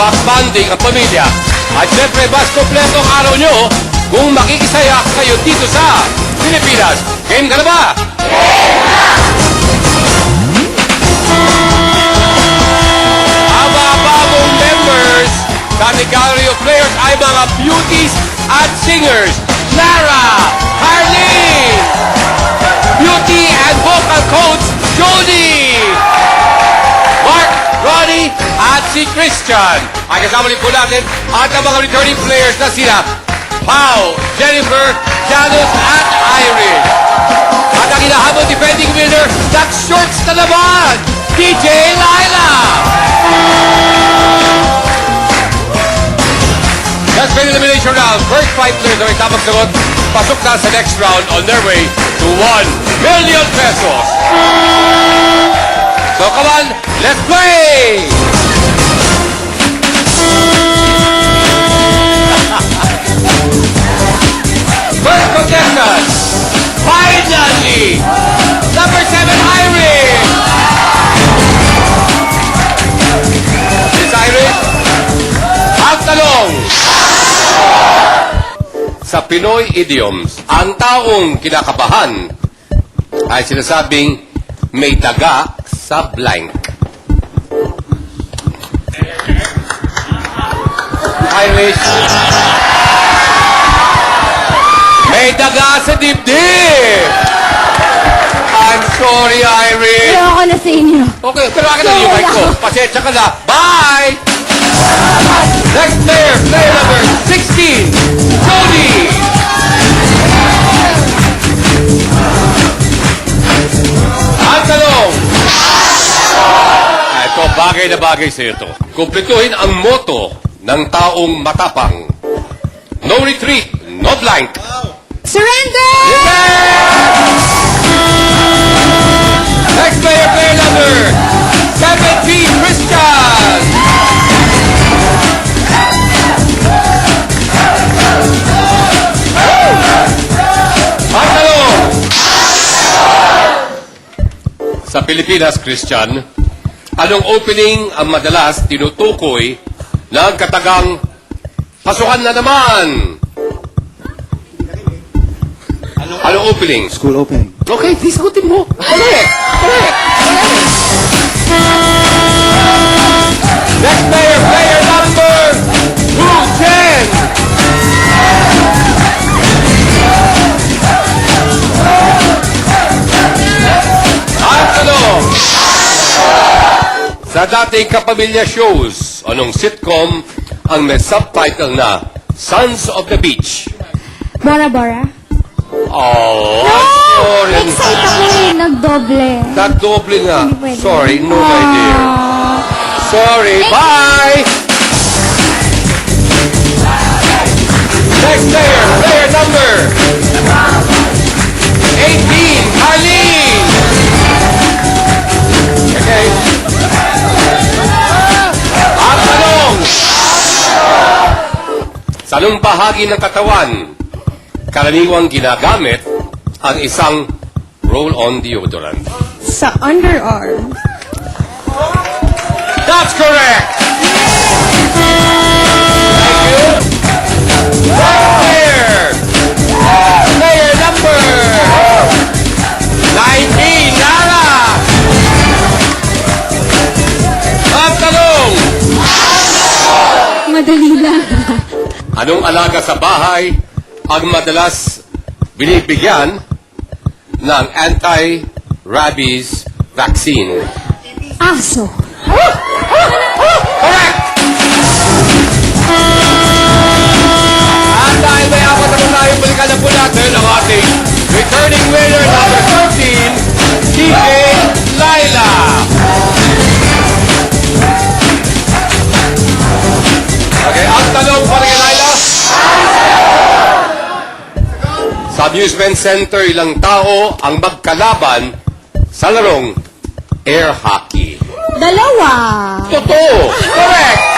mas banding ang pamilya. At syempre, mas kompleto ang araw nyo kung makikisaya kayo dito sa Pilipinas. Game ka na ba? Ang mga bagong members sa ating gallery of players ay mga beauties at singers. Lara, Harleen, beauty and vocal coach, Jody, Mark, Ronnie, at si Christian. Ay kasama rin po natin at ang mga returning players na sila Pau, Jennifer, Janus, at Iris. At ang hinahabol defending winner, nag-shorts na naman, DJ Laila. That's been elimination round. First five players na may tamang sagot, pasok na sa next round on their way to 1 million pesos. So come on, let's play! First contestant, finally, number 7, Iris. Miss Iris, ang tanong. Sa Pinoy idioms, ang taong kinakabahan ay sinasabing may daga sa blank. Iris, may daga sa dibdib. I'm sorry, Iris. Ayoko na sa inyo. Okay, pero akin na yung mic ko. Pasensya ka na. Bye! Next player, player number 16, Jody. Ang tanong. Ito, bagay na bagay sa ito. Kumpletuhin ang moto ng taong matapang. No retreat, no blank. Surrender! Next player, player number 17, Christian. Ang tanong. Sa Pilipinas, Christian, anong opening ang madalas tinutukoy ng katagang pasukan na naman? Anong opening? School opening. Okay, sagutin mo. Correct. Correct. Next player, player number 210. Ang tanong. Sa dating kapamilya shows, anong sitcom ang may subtitle na Sons of the Beach? Bora Bora. Oh, I'm sorry. Excite ako eh. Nagdoble. Nagdoble nga. Hindi pwede. Sorry, no my dear. Sorry, bye! Next player, player number 18, Harleen! Okay. Ang tanong! Sa anong bahagi ng katawan karaniwang ginagamit ang isang roll-on deodorant? Sa underarm. That's correct! Thank you. Next player! Player number 19, Lara! Ang tanong! Madali lang. Anong alaga sa bahay ang madalas binibigyan ng anti-rabies vaccine? Aso. Correct! At dahil may apat na tayo, balikan na po natin ang ating returning winner number 13, DJ Laila. Okay, ang tanong para kay Laila. Sa amusement center, ilang tao ang magkalaban sa larong air hockey? Dalawa. Totoo! Correct!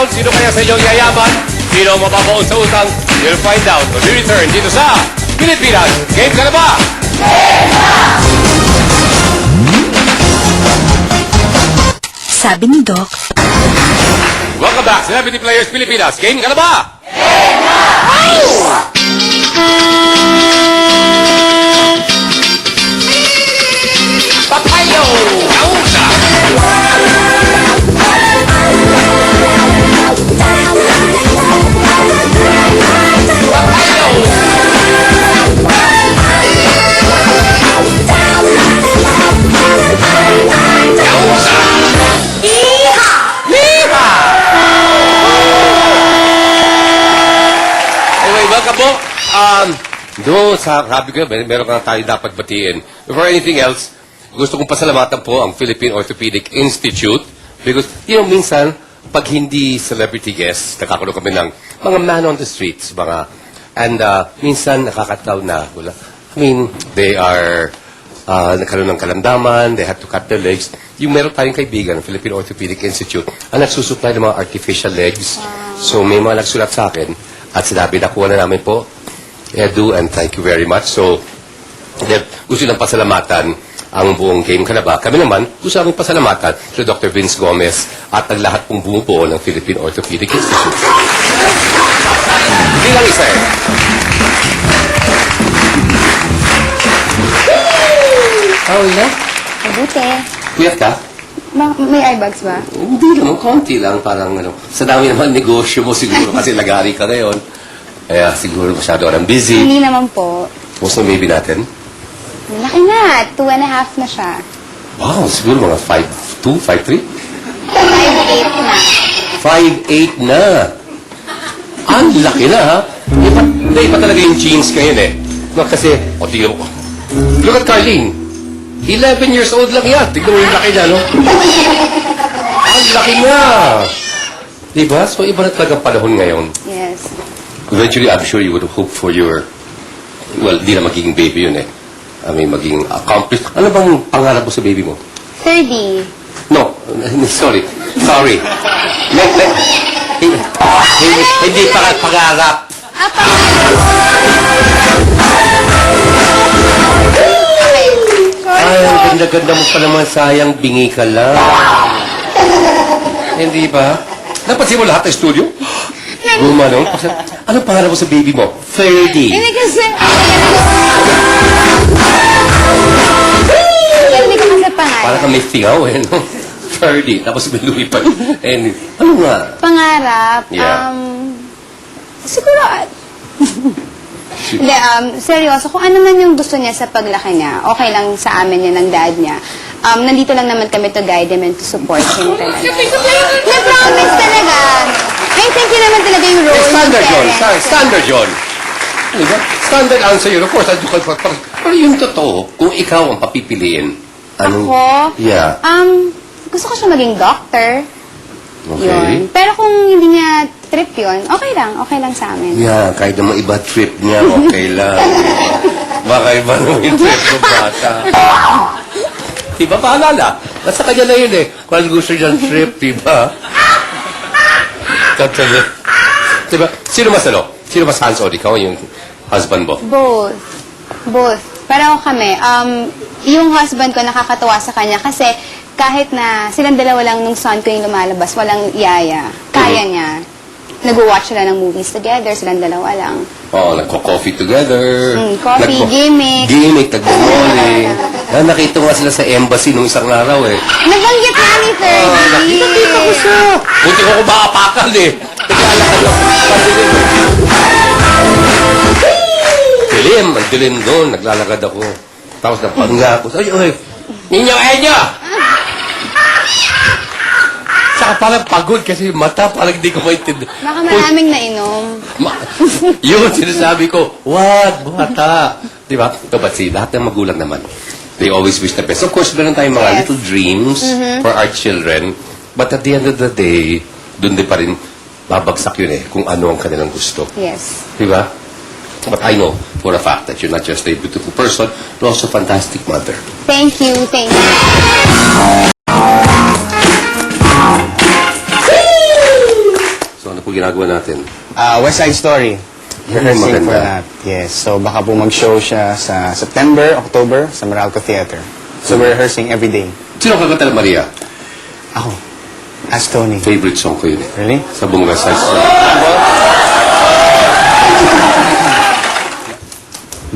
round. Sino kaya sa inyong yayaman? Sino ang mababaon sa utang? You'll find out when we return dito sa Pilipinas. Game ka na ba? Sabi ni Doc, Welcome back, Celebrity Players Pilipinas. Game ka na ba? Papayo! Nausa! Papayo! Nausa! Liha! Anyway, welcome po. Doon sa sabi ko, meron ka tayo dapat batiin. Before anything else, gusto kong pasalamatan po ang Philippine Orthopedic Institute because, minsan, pag hindi celebrity guests, nakakaroon kami ng mga man on the streets, and minsan nakakataw na, they are, nagkaroon ng kalamdaman, they had to cut their legs. Yung meron tayong kaibigan, Philippine Orthopedic Institute, ang nagsusupply ng mga artificial legs. So, may mga nagsulat sa akin, at sinabi, nakuha na namin po, Edu, and thank you very much. So, gusto lang pasalamatan ang buong Game Ka na ba? Kami naman, gusto namin pasalamatan si Dr. Vince Gomez at ang lahat pong bumubuo ng Philippine Orthopedic Institute. Hindi lang isa eh. Paula? Mabuti. Kuyat ka? May eyebags ba? Hindi naman, konti lang. Parang sa dami naman negosyo mo siguro kasi lagari ka ngayon. Kaya siguro masyado orang busy. Hindi naman po. Kumusta ang baby natin? Malaki na. 2.5 na siya. Wow, siguro mga 5'2", 5'3"? 5'8 na. 5'8" na. Ang laki na, ha? Iba talaga yung genes ngayon, eh. No, kasi, tingnan mo. Look at Carlene. 11 years old lang yan. Tignan mo yung laki niya, no? Ang laki na. Diba? So, iba na talaga panahon ngayon. Yes. Eventually, I'm sure you would hope for your... Well, di na magiging baby yun, eh. I mean, maging accomplished. Ano bang pangarap mo sa baby mo? 30. No, sorry. Sorry. Hindi pangarap. Ay, ang ganda-ganda mo pa naman. Sayang, bingi ka lang. Hindi ba? Napansin mo lahat ng studio? Gumanong. Ano pangarap mo sa baby mo? 30. Hindi kasi... Hindi ka kasi pangarap. Para ka may tingaw, eh, no? 30. Tapos may lumipad. And, ano nga? Pangarap? Yeah. Siguro... Hindi, seryoso, kung ano man yung gusto niya sa paglaki niya, okay lang sa amin yan ng dad niya. Nandito lang naman kami to guide him and to support him talaga. Na-promise talaga. I think yun naman talaga yung role Standard ng yun. parents. Standard yun. Diba? Standard answer yun. Of course, pero yung totoo, kung ikaw ang papipiliin, anong... Ako? Yeah. Gusto ko siya maging doctor. Okay. Yun. Pero kung hindi niya trip yun, okay lang sa amin. Yeah, kahit naman iba trip niya, okay lang. Baka iba naman yung trip ng bata. Diba, paalala? Nasa kanya na yun eh. Kung gusto niyang trip, diba? Totally. Diba? Sino mas Sino mas hands-on? Ikaw o yung husband mo? Both. Pero kami, yung husband ko nakakatuwa sa kanya kasi kahit na silang dalawa lang nung son ko yung lumalabas, walang yaya, kaya niya. Nag-watch sila ng movies together, silang dalawa lang. Oo, nagko-coffee together. Coffee, gimmick. Gimmick, tagmumoli. Nakita ko nga sila sa embassy nung isang araw eh. Nabanggit na ni 30. Nakita ko siya. Buti ko makapakal eh. Naglalakad ako. Dilim, ang dilim doon. Naglalakad ako. Tapos napangga ako. Ay, Enyo! Saka parang pagod kasi mata parang hindi ko maintindihan. Baka maraming nainom. Yun, sinasabi ko, wag, bata. Di ba? Ito ba, lahat ng magulang naman, they always wish the best. Of course, meron tayong mga little dreams for our children. But at the end of the day, dun din pa rin babagsak yun eh, kung ano ang kanilang gusto. Yes. Di ba? But I know for a fact that you're not just a beautiful person, but also a fantastic mother. Thank you. ginagawa natin? West Side Story. Rehearsing for maganda. that. Yes. So baka po mag-show siya sa September, October sa Meralco Theater. So we're rehearsing every day. Sino kakanta ng Maria? Ako. As Tony. Favorite song ko yun eh. Really? Sa buong West Side Story.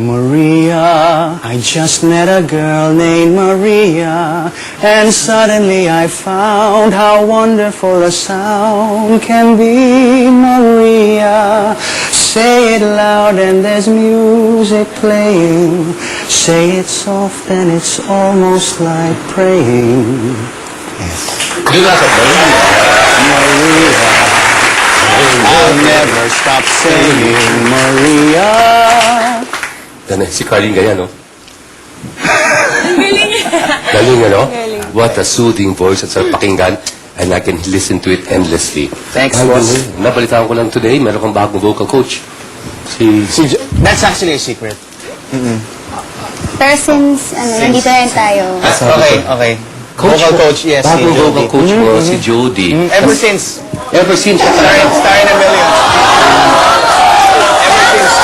Maria, I just met a girl named Maria, and suddenly I found how wonderful a sound can be. Maria, say it loud and there's music playing. Say it soft and it's almost like praying. Yes. Doon nasa Maria, I'll never stop saying Maria. Yan eh, si Carlene ganyan, no? Galing, ano? What a soothing voice at sa pakinggan, and I can listen to it endlessly. Thanks, Ay, boss. ganun. Nabalitaan ko lang today, meron kang bagong vocal coach. That's actually a secret. Pero since, nandito rin tayo. Okay. Vocal coach, yes. si Bagong Jody. vocal coach mo, si Jody. Ever since. Ever since siya Star in a Million. Ever since.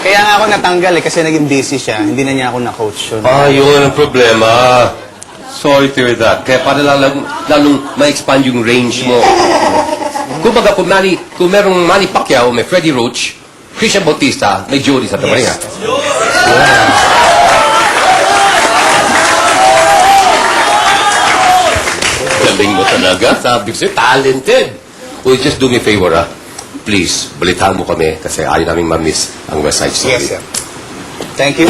Kaya nga ako natanggal kasi naging busy siya. Hindi na niya ako na-coach. So, yun ang problema. Sorry to hear that. Kaya para lalong ma-expand yung range mo. Kumbaga, kung merong Manny Pacquiao, may Freddie Roach, Christian Bautista, may Jody Santa Maria. Galing mo talaga. Sabi ko sa'yo, talented. Well, just do me a favor, Please, balitaan mo kami kasi ayaw namin ma-miss ang West Side Story. yes, sir. Thank you.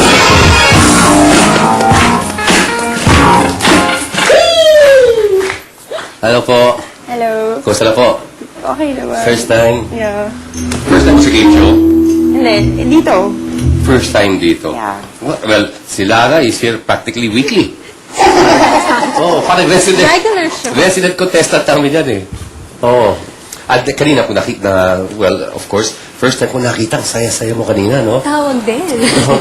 Hello po. Hello. Kumusta na po? Okay naman. First time? Yeah. First time sa game show? Hindi, dito. First time dito? Yeah. Well, si Lara is here practically weekly. Oh, parang resident. Regular show. Resident contestant namin yan eh. Oo. At kanina ko nakita, well, of course, first time ko nakita, ang saya-saya mo kanina, no? Tawag din.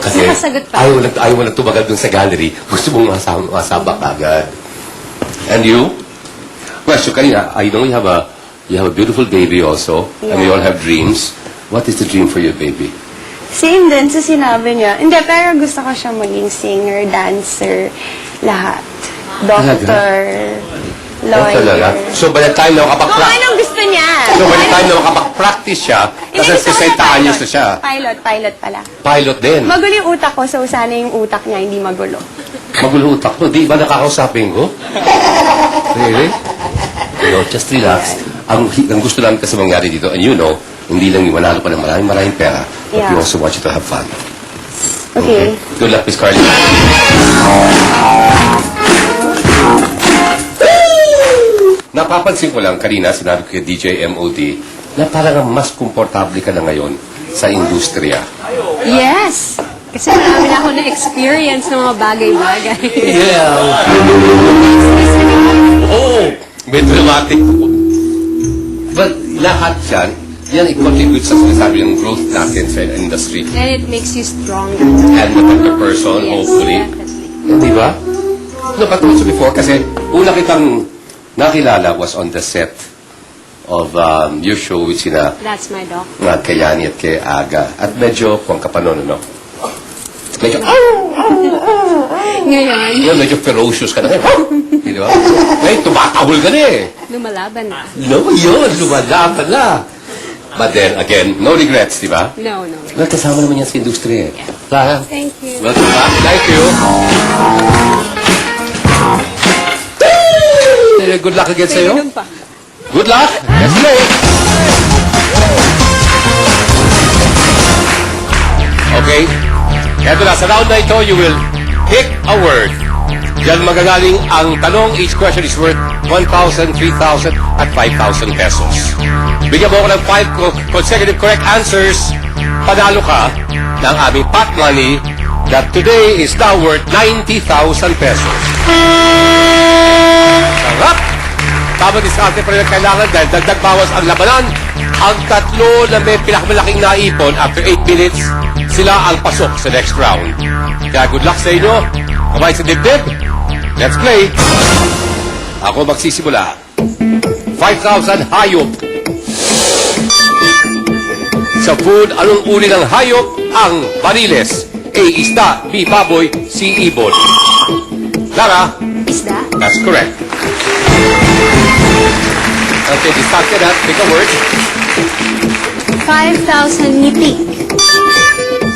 Kasi Nakasagot pa. ayaw mo lang tumagal dun sa gallery. Gusto mong masabak agad. And you? Well, so kanina, I know you have a beautiful baby also. And we all have dreams. What is the dream for your baby? Same din sa sinabi niya. Hindi, pero gusto ko siya maging singer, dancer, lahat. Doctor, lawyer. Talaga? So by the time na Kung makapag-practice, anong gusto niya. so by the time na makapag-practice siya, Hindi, kasi gusto ko 60 na anyos pilot. na siya. Pilot pala. Pilot din. Magulo yung utak ko, so sana yung utak niya hindi magulo. Magulo utak mo. Di ba nakakausapin ko? Really? No, just relax. Ang gusto namin kasi mangyari dito, and you know, hindi lang yung manalo pa ng maraming pera, but Yeah. we also want you to have fun. Okay. Good luck, Miss Carly. Napapansin ko lang kanina, sinabi ko kay DJ MOD, na parang mas komportable ka na ngayon sa industriya. Yes! Kasi marami na ako na-experience ng mga bagay-bagay. Yeah. Oh, may dramatic. But lahat yan i-contribute sa sinasabi ng growth natin sa industry. And it makes you stronger. And the better person, Yes, hopefully. definitely. Di ba? No, but also before, kasi una kitang nakilala was on the set of your show with sina That's my dog. kay Yani at kay Aga. At medyo, kung kapanon, ano? Medyo, Ngayon, yun, medyo ferocious ka na. Di ba? Ngayon, tumatahol ka na eh. lumalaban na. No, yun, lumalaban na. But then, again, no regrets, di ba? No. Well, kasama naman yan sa industriya eh. Clara, Thank you. welcome back. Thank you. Good luck again sa'yo. Ganun pa. Good luck. Let's play. Okay. Eto na, sa round na ito, you will pick a word. Diyan magagaling ang tanong. Each question is worth 1,000, 3,000, at 5,000 pesos. Bigyan mo ako ng 5 consecutive correct answers. Panalo ka ng aming pot money that today is now worth 90,000 pesos. Sarap! Tama diskarte pa rin ang kailangan dahil dagdag bawas ang labanan. Ang tatlo na may pinakamalaking naipon after 8 minutes, sila ang pasok sa next round. Kaya good luck sa inyo. Kamay sa dibdib. Let's play. Ako magsisimula. 5,000 hayop. Sa food, anong uri ng hayop ang bariles? A. Isda. B. Baboy. C. Ibon. Lara? Isda? That's correct. Okay, distracted ha. Pick a word. 5,000 ngiti.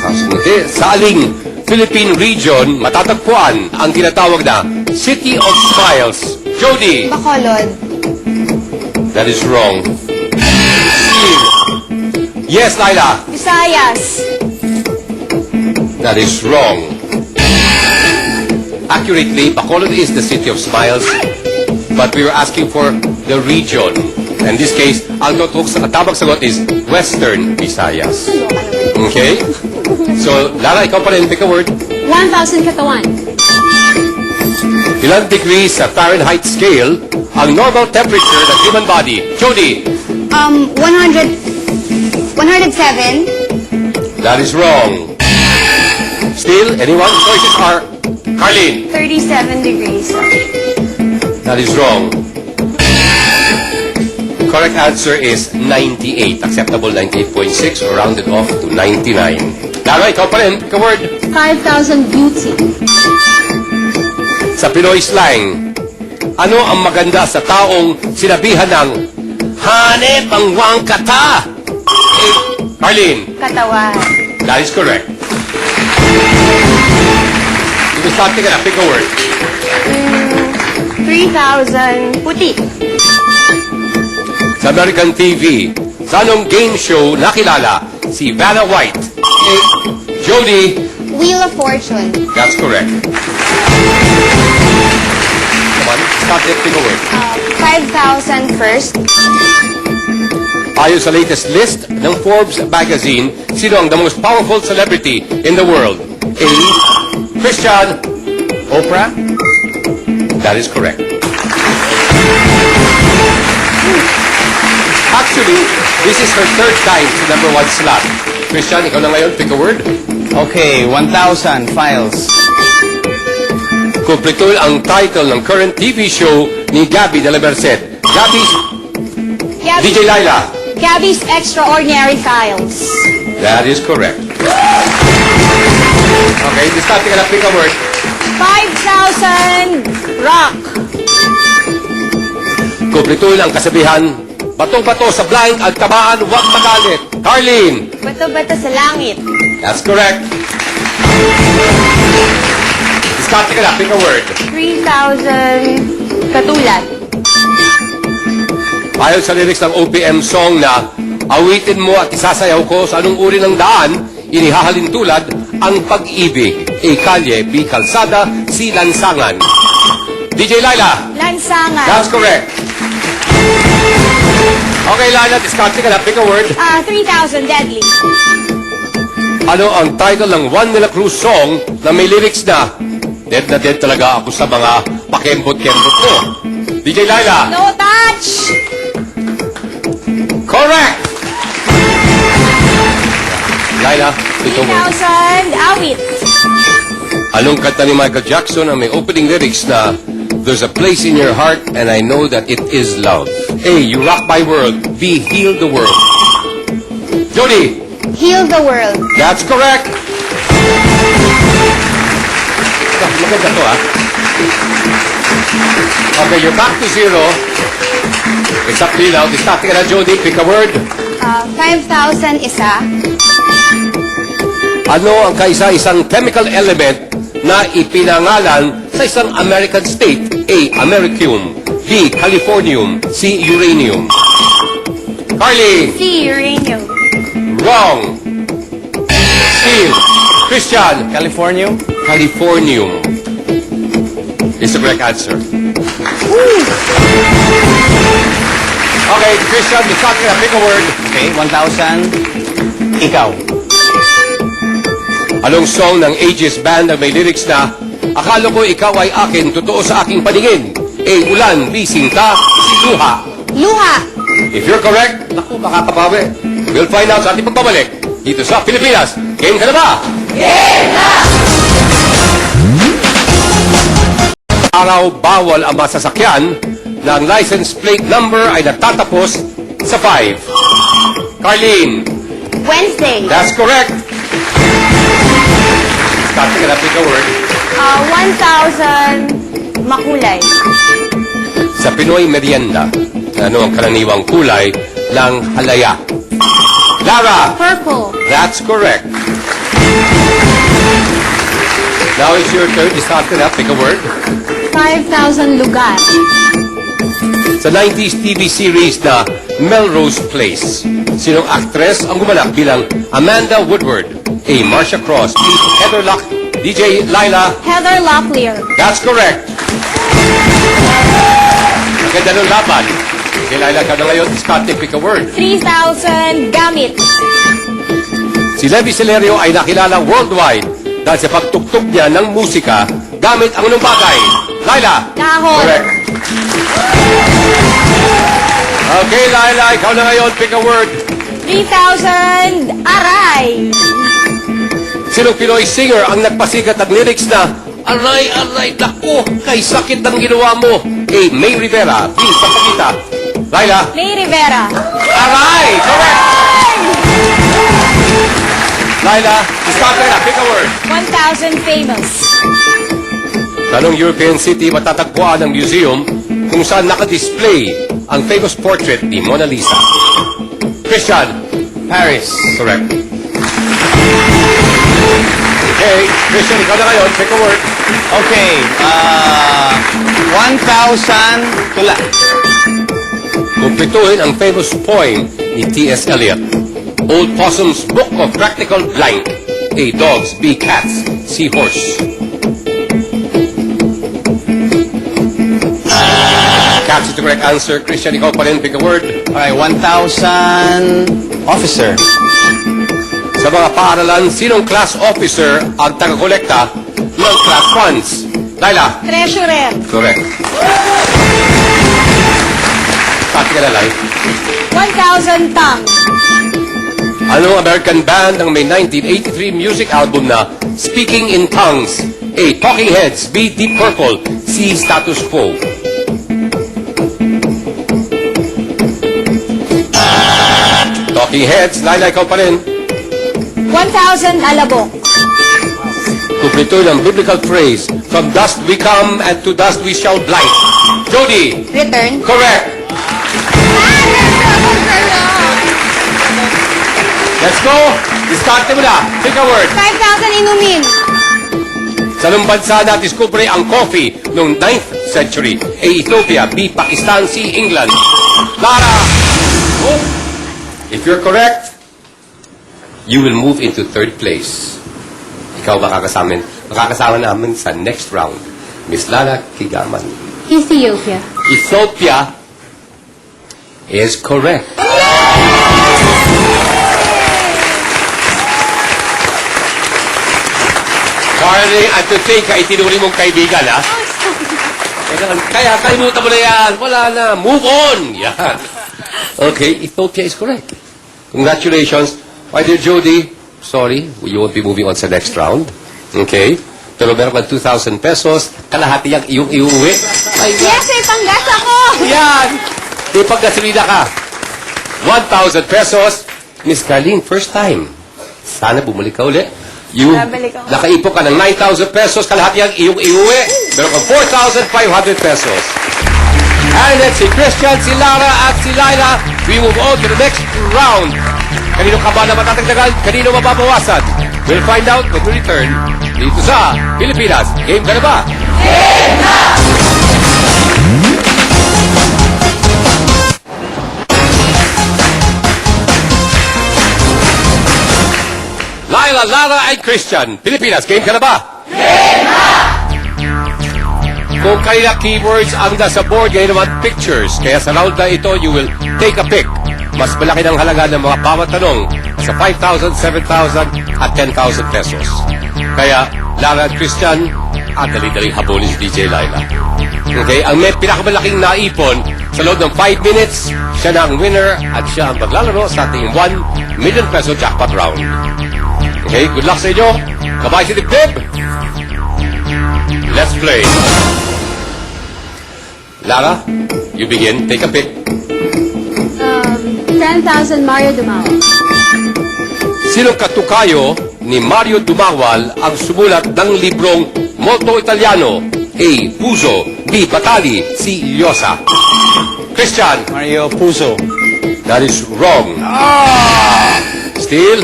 Kasunti. Sa aling Philippine region, matatagpuan ang tinatawag na City of Smiles. Jody? Bacolod. That is wrong. Steve? Yes, Laila? Visayas. That is wrong. Accurately, Bacolod is the City of Smiles, but we were asking for the region. In this case, ang tamang sagot is Western Visayas. Okay? So, Lara, ikaw pa rin, pick a word. 1,000 katawan. Ilang degrees sa Fahrenheit scale ang normal temperature ng human body? Jody? 107. That is wrong. Still, anyone? Choices are Carlene? 37 degrees. That is wrong. Correct answer is 98. Acceptable 98.6 or rounded off to 99. Lara, ikaw pa rin. Pick a word. 5,000 beauty. Sa Pinoy slang, ano ang maganda sa taong sinabihan ng hanep ang wang kata? Carlene? Katawan. That is correct. Ito start ka na. Pick a word. 3,000 puti. Sa American TV, sa anong game show nakilala si Vanna White? Jody? Wheel of Fortune. That's correct. Come on, start it. Pick a word. 5,000 first. Ayon sa latest list ng Forbes magazine, sino ang the most powerful celebrity in the world? A. Christian. Oprah? That is correct. Actually, this is her third time sa number 1 slot. Christian, ikaw na ngayon. Pick a word. Okay, 1,000 files. Kumpleto ang title ng current TV show ni Gabby de la Merced. Gabby's DJ Laila. Gabby's Extraordinary Files. That is correct. Okay, this time, tika na, pick a word. 5,000 rock. Kumpleto ang kasabihan, batong-bato sa blind at tamaan, huwag magalit. Carlene. Bato-bato sa langit. That's correct. Discard ka na, pick a word. 3,000 katulad. Ayon sa lyrics ng OPM song na awitin mo at isasayaw ko sa anong uri ng daan, inihahalin tulad ang pag-ibig. A. Kalye, B. Kalsada, C. Lansangan. DJ Laila. Lansangan. That's correct. Okay, Laila, discard ka na, pick a word. 3,000 deadly. Ano ang title ng Juan de la Cruz song na may lyrics na dead na dead talaga ako sa mga pakembot-kembot ko? DJ Laila. No touch. Correct! Laila, ito mo. 3,000 awit. Anong kanta ni Michael Jackson ang may opening lyrics na there's a place in your heart and I know that it is love? A. You rock my world. B. Heal the world. Jody. Heal the world. That's correct. Maganda to, ha? Okay, you're back to 0. It's up to you now. Distracting ka na, Jody. Pick a word. 5,000 isa. Ano ang kaisa-isang chemical element na ipinangalan sa isang American state? A. Americium. B. Californium. C. Uranium. Carly. C. Uranium. Wrong. Steve. Christian. Californium? Californium is the correct answer. Okay, Christian, the top ka na, pick a word. Okay, 1,000 ikaw. Anong song ng Aegis Band na may lyrics na akala ko ikaw ay akin, totoo sa aking paningin? A. Ulan. B. Sinta. C. Luha. Luha. If you're correct, naku, makakabawi. We'll find out sa ating pagbabalik dito sa Pilipinas. Game ka na ba? Game na! Araw, bawal ang masasakyan na ang license plate number ay natatapos sa 5. Carlene, Wednesday. that's correct. Starting ka na, pick a word. 1,000 makulay. Sa Pinoy merienda, ano ang karaniwang kulay ng halaya? Lara, Purple. that's correct. Now it's your turn. Start it up. Pick a word. 5,000 lugar. Sa 90s TV series na Melrose Place, sinong actress ang gumanap bilang Amanda Woodward? A. Marcia Cross. B. Heather Lock. DJ Laila. Heather Locklear. That's correct. Maganda ng laban. DJ Laila, ka na ngayon. Start it. Pick a word. 3,000 gamit. Si Levi Celerio ay nakilala worldwide dahil sa pagtugtog niya ng musika gamit ang anong bagay? Laila. Kahon. Correct. Okay, Laila, ikaw na ngayon. Pick a word. 3,000 aray. Sinong Pinoy singer ang nagpasikat ng lyrics na Aray, aray, naku, kay sakit ng ginawa mo? A. May Rivera. B. Papakita. Laila. May Rivera. Aray! Correct! Laila, start na. Pick a word. 1,000 famous. Tanong European City matatagpuan ng museum kung saan nakadisplay ang famous portrait ni Mona Lisa. Christian. Paris. Correct. Okay, Christian, ikaw na ngayon. Pick a word. Okay, 1,000 tula. Kumpletuhin ang famous poem ni T.S. Eliot. Old Possum's Book of Practical Blank. A. Dogs. B. Cats. C. Horse. Cats is the correct answer. Christian, ikaw pa rin. Pick a word. Okay, 1,000 officer. Sa mga paaralan, sinong class officer ang taga-kolekta ng class funds? Laila. Treasurer. Correct. Pati ka na, Lai. 1,000 tongue. Anong American band ang may 1983 music album na Speaking in Tongues? A. Talking Heads. B. Deep Purple. C. Status Quo. Talking Heads. Laila, ikaw pa rin. 1,000 alabok. Kumpleto ng biblical phrase, from dust we come and to dust we shall blight. Jody. Return. Correct. Let's go. Diskarte mo na. Pick a word. 5,000 inumin. Sa anong bansa na-discover ang coffee noong 9th century? A. Ethiopia. B. Pakistan. C. England. Lara. Oh. If you're correct, you will move into third place. Ikaw makakasama namin sa next round. Miss Lala Kigaman. Ethiopia. Ethiopia is correct. Carly, at to think, itinuri mong kaibigan, ha? Kaya kalimutan mo na yan. Wala na. Move on. Yan. Okay, Ethiopia is correct. Congratulations. My dear Jody, sorry, you won't be moving on sa next round. Okay? Pero meron kang 2,000 pesos, kalahati yung iyong iuwi. Ay, Yes, may panggas ako. yan! Di paggasolina ka. 1,000 pesos. Miss Carlene, first time. Sana bumalik ka uli. Babalik ako. Nakaipok ka ng 9,000 pesos, kalahati ang iyong iuwi. Meron kang 4,500 pesos. And let's si Christian, si Lara, at si Laila. We move on to the next round. Kanino ka ba na matatagdagan? Kanino mababawasan? We'll find out when we return dito sa Pilipinas. Game ka na ba? Game na! Laila, Lara, and Christian. Pilipinas, game ka na ba? Game na! Kung kanina keywords ang nasa board, ngayon naman pictures. Kaya sa round na ito, you will take a pick. Mas malaki ng halaga ng mga bawat tanong sa 5,000, 7,000 at 10,000 pesos. Kaya, Lara at Christian, dali-daling habulin si DJ Laila. Okay, ang may pinakamalaking naipon sa loob ng 5 minutes, siya na ang winner at siya ang maglalaro sa ating 1 million peso jackpot round. Okay, good luck sa inyo. Kabay si Dibdib. Let's play. Lara, You begin. Take a pick. 10,000 Mario Dumao. Sinong katukayo ni Mario Dumawal ang sumulat ng librong Molto Italiano? A. Puzo. B. Batali. C. Iliosa. Christian. Mario Puzo. That is wrong. Still.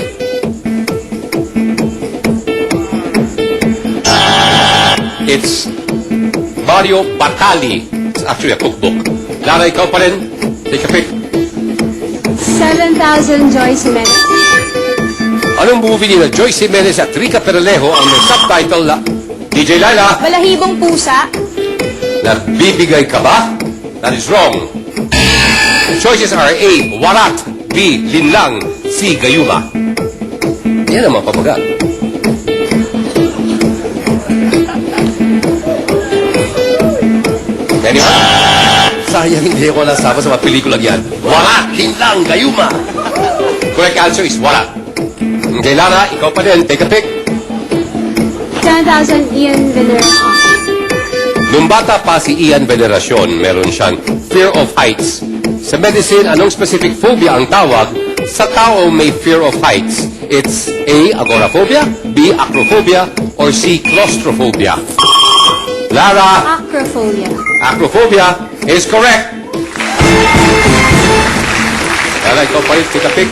It's Mario Batali. It's actually a cookbook. Lara, ikaw pa rin. Take a pick. 7,000 Joyce Jimenez. Anong movie ni na Joyce Jimenez at Rica Peralejo ang may subtitle na DJ Laila, Balahibong pusa. nagbibigay ka ba? That is wrong. The choices are A. Warat. B. Linlang. C. Gayuma. Yan ang mga pabagat. Anyone? Sayang hindi ako nasama sa mga pelikulang yan. Warat. Linlang. Gayuma. Correct answer is warat. Okay, Lara, ikaw pa din. Take a pick. 10,000 Ian Veneracion. Nung bata pa si Ian Veneracion, meron siyang fear of heights. Sa medicine, anong specific phobia ang tawag sa tao may fear of heights? It's A. Agoraphobia, B. Acrophobia, or C. Claustrophobia. Lara, Acrophobia. acrophobia is correct. Lara, ikaw pa rin, take a pick.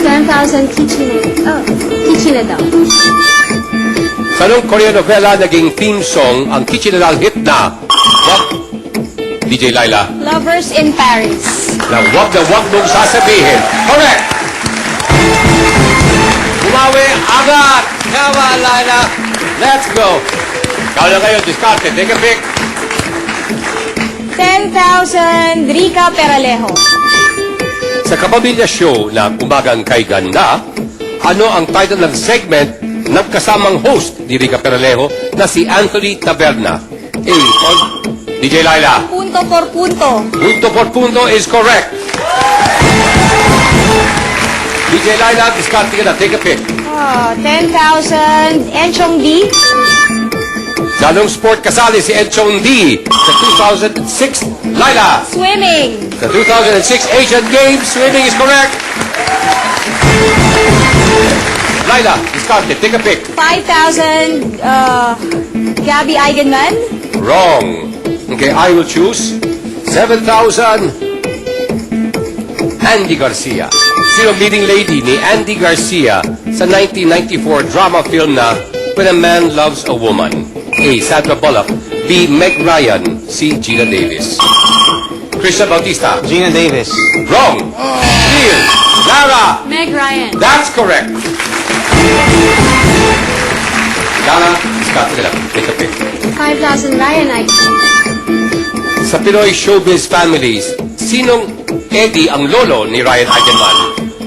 10,000 Kichinada. Sa anong Korean novela naging theme song ang Kichinadal hit na Wag, DJ Laila, Lovers in Paris. na wag mong sasabihin. Correct! Bumawi agad! Tama, Laila. Let's go! Ikaw na kayo, discarded. Take a pick. 10,000 Rica Peralejo. Sa Kapamilya Show na Umagang Kay Ganda, ano ang title ng segment ng kasamang host ni Rica Peralejo na si Anthony Taberna? A. DJ Laila. Punto por punto. Punto por punto is correct. DJ Laila, discard ka na. Take a pick. 10,000 Enchong D. Sa anong sport kasali si Enchong D sa 2006? Laila. Swimming. Sa 2006 Asian Games, swimming is correct. Laila, discard it. Take a pick. 5,000 Gabby Eigenman. Wrong. Okay, I will choose 7,000 Andy Garcia. Sino ang leading lady ni Andy Garcia sa 1994 drama film na When a Man Loves a Woman? A. Sandra Bullock. B. Meg Ryan. C. Gina Davis. Christian Bautista. Gina Davis. Wrong. Neil. Lara. Meg Ryan. That's correct. Lara, discard ka lang. Take a pick. 5,000 Ryan Eichmann. Sa Pinoy showbiz families, sinong Eddie ang lolo ni Ryan Eigenman?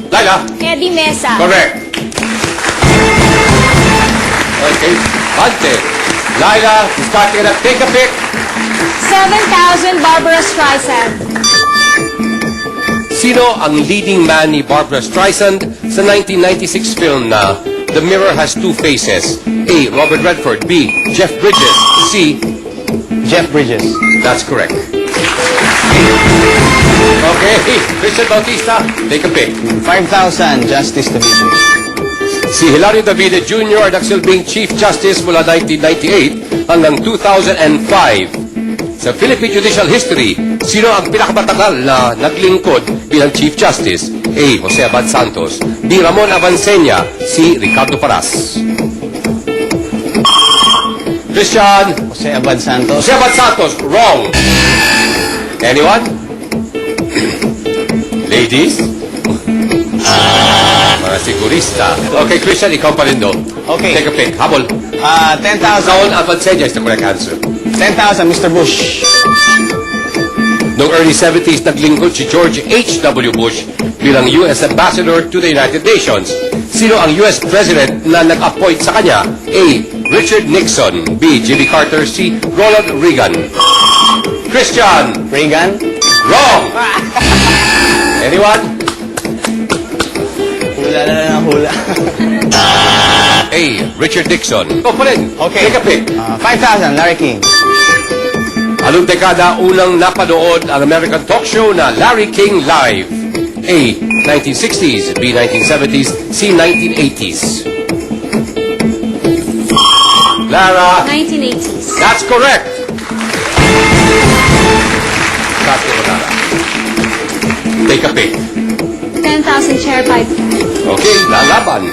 Laila? Eddie Mesa. Correct. Okay. Bante. Laila, discard ka na. Take a pick. 7,000 Barbara Streisand. Sino ang leading man ni Barbara Streisand sa 1996 film na The Mirror Has Two Faces? A. Robert Redford. B. Jeff Bridges. C. Jeff Bridges. That's correct. Okay, Christian Bautista, take a pick. 5,000 Justice Division. Si Hilario Davide Jr. ang nagsilbing Chief Justice mula 1998 hanggang 2005. Sa Philippine Judicial History, sino ang pinakamatagal na naglingkod bilang Chief Justice? A. Jose Abad Santos. B. Ramon Avancenia. C. Ricardo Paras. Christian. Jose Abad Santos. Jose Abad Santos. Wrong. Anyone? Ladies? Mga sigurista. Okay, Christian, ikaw pa rin doon. Okay. Take a pick. Habol. 10,000. Ramon Avancenia is the correct answer. 10,000 Mr. Bush. Noong early 70s, naglingkod si George H.W. Bush bilang U.S. Ambassador to the United Nations. Sino ang U.S. President na nag-appoint sa kanya? A. Richard Nixon. B. Jimmy Carter. C. Ronald Reagan. Christian. Reagan. Wrong. Anyone? Hula na lang ang hula. A. Richard Nixon. Go pa rin. Okay. Take a pick. 5,000 Larry King. Anong dekada unang napanood ang American talk show na Larry King Live? A. 1960s, B. 1970s, C. 1980s. Lara, 1980s. that's correct. That's correct, Lara. Take a pick. 10,000 chair pipe. Okay, lalaban.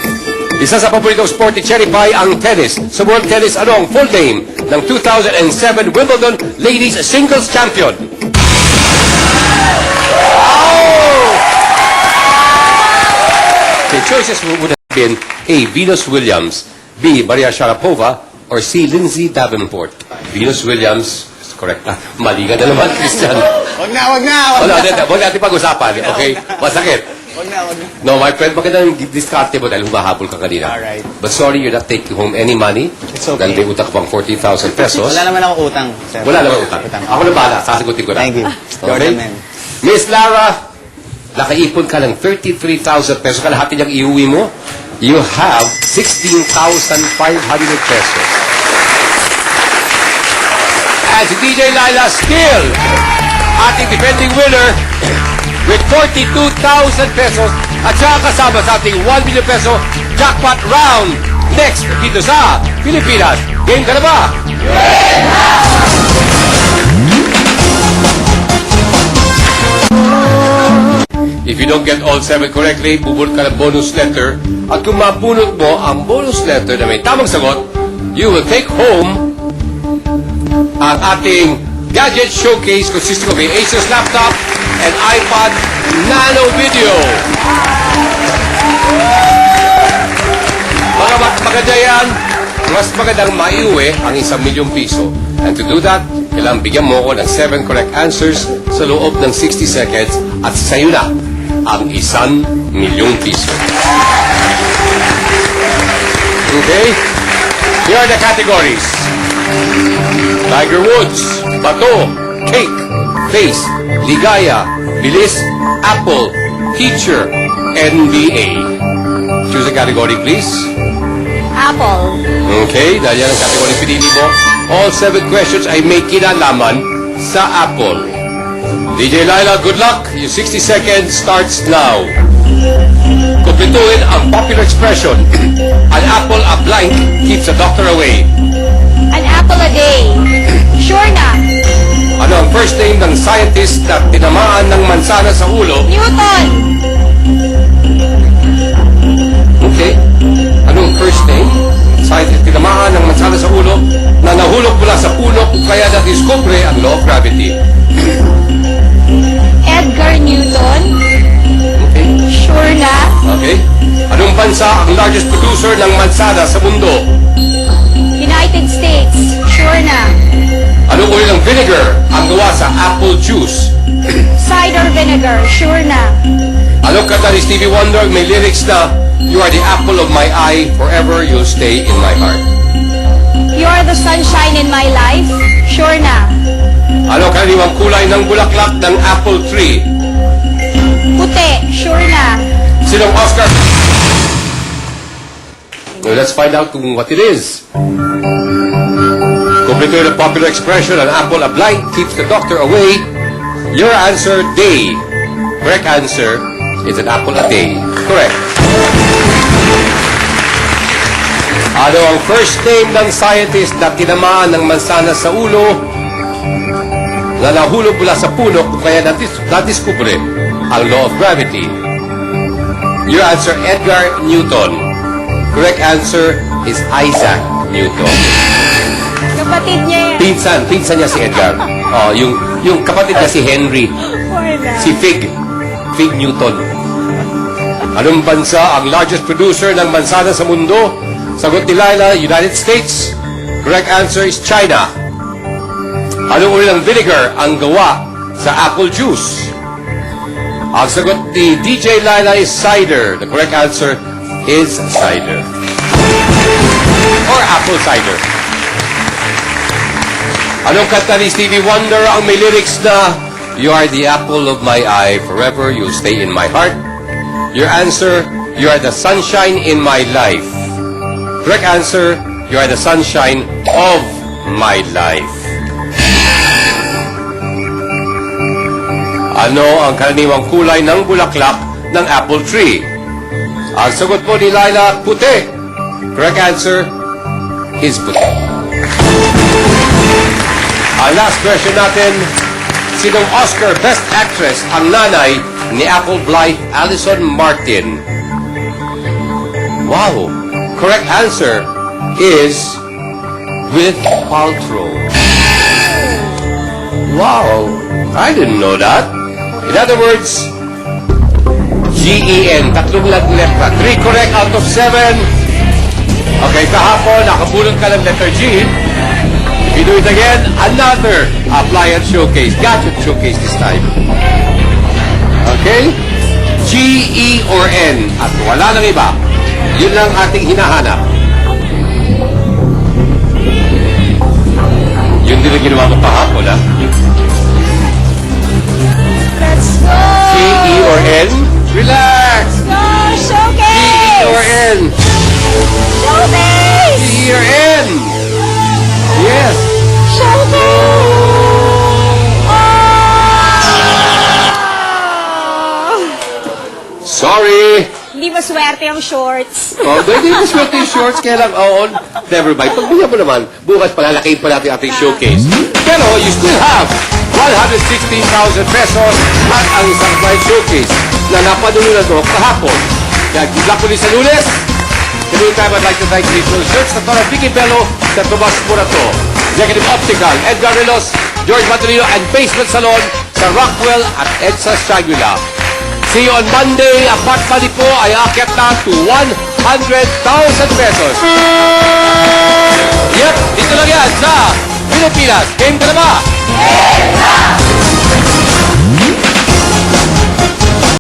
Isa sa paboritong sport ni Cherry Pie ang tennis. Sa World Tennis, ano ang full name ng 2007 Wimbledon Ladies Singles Champion? Oh! The choices would have been A. Venus Williams, B. Maria Sharapova, or C. Lindsay Davenport. Venus Williams, correct na. Mali ka na naman, Christian. Wag na, wag na, wag Wala, na. huwag natin pag-usapan, okay? Masakit. Wag na, wag na. No, my friend, maganda yung diskarte mo dahil humahabol ka kanina. Alright. But sorry, you're not taking home any money. It's okay. Dahil may utak ka pang 40,000 pesos. Wala naman ako utang, sir. Wala naman utang. Ako na bahala, sasagutin ko na. Thank you. Okay? Jordan, man. Miss Lara, nakaipon ka ng 33,000 pesos. Kalahati niyang iuwi mo. You have 16,500 pesos. And si DJ Laila still ating defending winner with 42,000 pesos at siya kasama sa ating 1 million peso jackpot round next dito sa Pilipinas. Game ka na ba? If you don't get all 7 correctly, bubulot ka ng bonus letter. At kung mabunot mo ang bonus letter na may tamang sagot, you will take home ang ating gadget showcase consisting of a Asus laptop and iPod Nano Video. Mga maganda yan, mas magandang maiuwi ang 1,000,000 piso. And to do that, kailangan bigyan mo ko ng 7 correct answers sa loob ng 60 seconds at sa'yo na ang 1,000,000 piso. Okay? Here are the categories. Tiger Woods, Bato, Cake, Face, Ligaya, Bilis, Apple, Teacher, NBA. Choose a category, please. Apple. Okay, dahil yan ang category pinili mo. All 7 questions ay may kinalaman sa Apple. DJ Laila, good luck. Your 60 seconds starts now. Kumpletuhin ang popular expression. An apple a blank keeps a doctor away. An apple a day. Sure na. Ano ang first name ng scientist na tinamaan ng mansana sa ulo? Newton. Okay. Ano ang first name? Scientist tinamaan ng mansana sa ulo na nahulog mula sa puno kaya na-discover ang law of gravity. Edgar Newton. Okay. Sure na. Okay. Anong bansa ang largest producer ng mansana sa mundo? United States. Sure na. Anong uri ng vinegar ang gawa sa apple juice? Cider vinegar. Sure na. Anong kanta ni Stevie Wonder may lyrics na You are the apple of my eye, forever you'll stay in my heart? You're the sunshine in my life. Sure na. Ano karaniwang kulay ng bulaklak ng apple tree? Puti. Sure na. Sinong Oscar? Well, let's find out kung what it is. Complete the popular expression, an apple a blind keeps the doctor away. Your answer, day. Correct answer is an apple a day. Correct. Ano ang first name ng scientist na tinamaan ng mansana sa ulo na nahulog mula sa puno kung kaya nadiskubre ang law of gravity? Your answer, Edgar Newton. Correct answer is Isaac Newton. Kapatid niya yan. Pinsan niya si Edgar. Oh, yung kapatid niya si Henry. Si Fig Newton. Anong bansa ang largest producer ng mansana sa mundo? Sagot ni Laila, United States. Correct answer is China. Anong uri ng vinegar ang gawa sa apple juice? Ang sagot ni DJ Laila is cider. The correct answer is cider. Or apple cider. Anong kanta ni Stevie Wonder ang may lyrics na You are the apple of my eye, forever you'll stay in my heart? Your answer, you are the sunshine in my life. Correct answer, you are the sunshine of my life. Ano ang karaniwang kulay ng bulaklak ng apple tree? Ang sagot po ni Laila, puti. Correct answer is puti. Ang last question natin, sinong Oscar Best Actress ang nanay ni Apple Blythe Allison Martin? Wow! Correct answer is Gwyneth Paltrow. Wow! I didn't know that. In other words, G-E-N. Tatlong letra. 3 correct out of 7. Okay, kahapon, nakabulot ka ng letter G. If you do it again, another appliance showcase. Gadget showcase this time. Okay? G, E, or N. At wala nang iba. Yun lang ating hinahanap. Yun din ang ginawa mo kahapon, ha? Let's go! G, E, or N? Relax! Go! G, E, Showcase! or N? Showcase! G, E, or N? Yes! Sorry! Hindi maswerte ang shorts. Oh, hindi mo swerte yung shorts, kaya lang, never mind. Pagbigyan mo naman, bukas palalakihin pa natin ating showcase. Pero you still have 116,000 pesos at ang isang blind showcase na napanuloy na ito kahapon. Kaya good luck ulit sa Lunes. In the meantime, I'd like to thank Rachel Shirts, sa Tora Vicky Bello, sa Tomas Murato, Executive Optical, Edgar Relos, George Matulino, and Basement Salon sa Rockwell at EDSA Shagula. See you on Monday. Ang part money po ay aakyat na to 100,000 pesos. Yep, dito lang yan sa Pilipinas. Game ka na ba? Game na!